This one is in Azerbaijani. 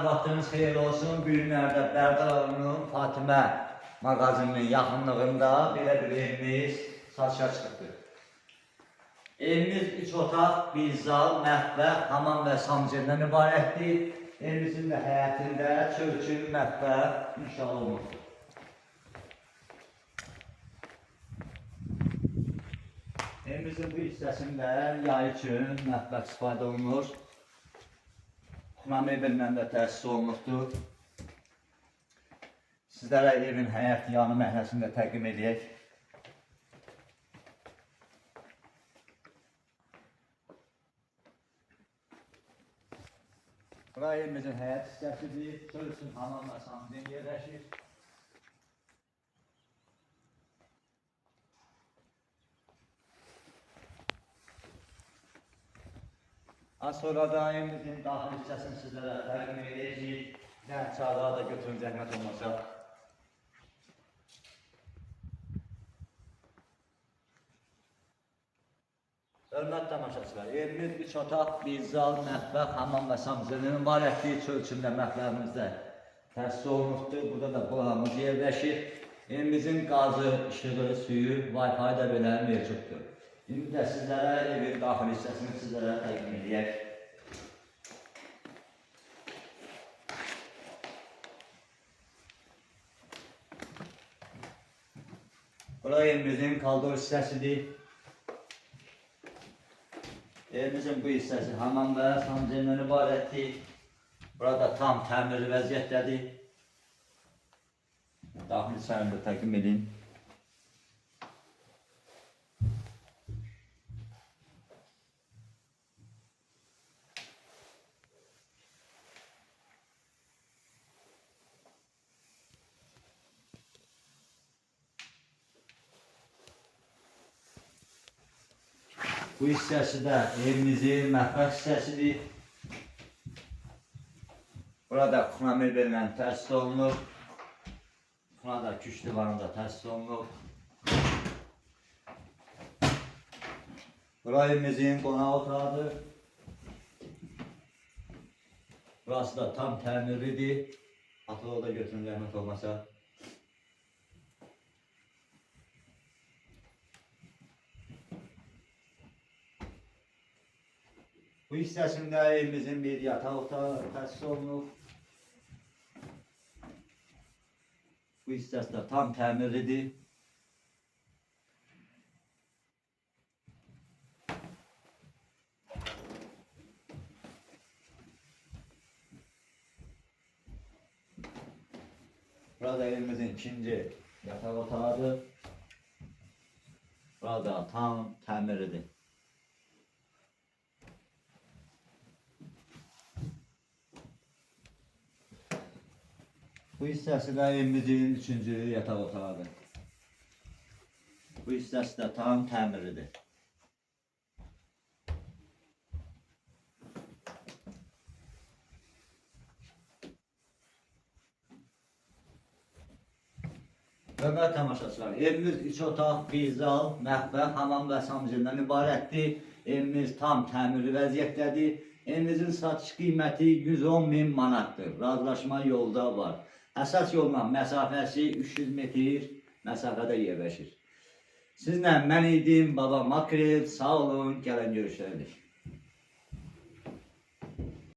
Hər vaxtınız xeyirli olsun. Bu günlərdə Bərdarovun Fatimə mağazininin yaxınlığında belə bir evimiz satışa çıxıbdır. Evimiz 3 otaq, 1 zal, mətbəx, hamam və sancırdan ibarətdir. Evimizin də həyətində çöl-çül mətbəx inşa olunubdur. Evimizin bu hissəsində yay üçün mətbəx istifadə olunur. Xuna mebellə də təsis olunubdur. Sizlərə evin həyət yanı məhləsini də təqdim edək. Bura evimizin həyət hissəsidir. Çöl üçün hamam və sancın yerləşir. Az sonra da evimizin daxil hissəsini sizlərə təqdim edəcəyik. Çardağa da götürün, zəhmət olmasa. Hörmətli tamaşaçılar, evimiz 3 otaq, 1 zal, mətbəx, hamam və sancının ibarətdir. Çöl içində mətbəximizdə təsis olunubdur. Burada da bulağımız yerləşir. Evimizin qazı, işığı, suyu, Wi-Fi da belə mevcuddur. İndi də sizlərə evin daxil hissəsini sizlərə təqdim edək. Bura evimizin kaldor hissəsidir. Evimizin bu hissəsi hamam və sancından ibarətdir. Burada tam təmirli vəziyyətdədir. Daxil hissəsini də təqdim edin. Bu hissəsi də evimizin mətbəx hissəsidir. Burada xuna mebellə təsis olunur. Xuna küç divarında təsis olunur. Bura evimizin qonaq otağıdır. Burası da tam təmirlidir. Atılığı da götürün, zəhmət olmasa. Bu hissəsində evimizin bir yataq otağı təsis olunub. Bu hissəsi də tam təmirlidir. Burada evimizin ikinci yataq otağıdır. Burada tam təmirlidir. Bu hissəsi də evimizin üçüncü yataq otağıdır. Bu hissəsi də tam təmirlidir. Hörmətli tamaşaçılar, evimiz 3 otaq, 1 zal, mətbəx, hamam və sancından ibarətdir. Evimiz tam təmirli vəziyyətdədir. Evimizin satış qiyməti 110.000 manatdır. Razılaşma yolda var. Əsas yolla məsafəsi 300 metr məsafədə yerləşir. Sizlə mən idim, Baba Makrel, sağ olun, gələn görüşlərdir.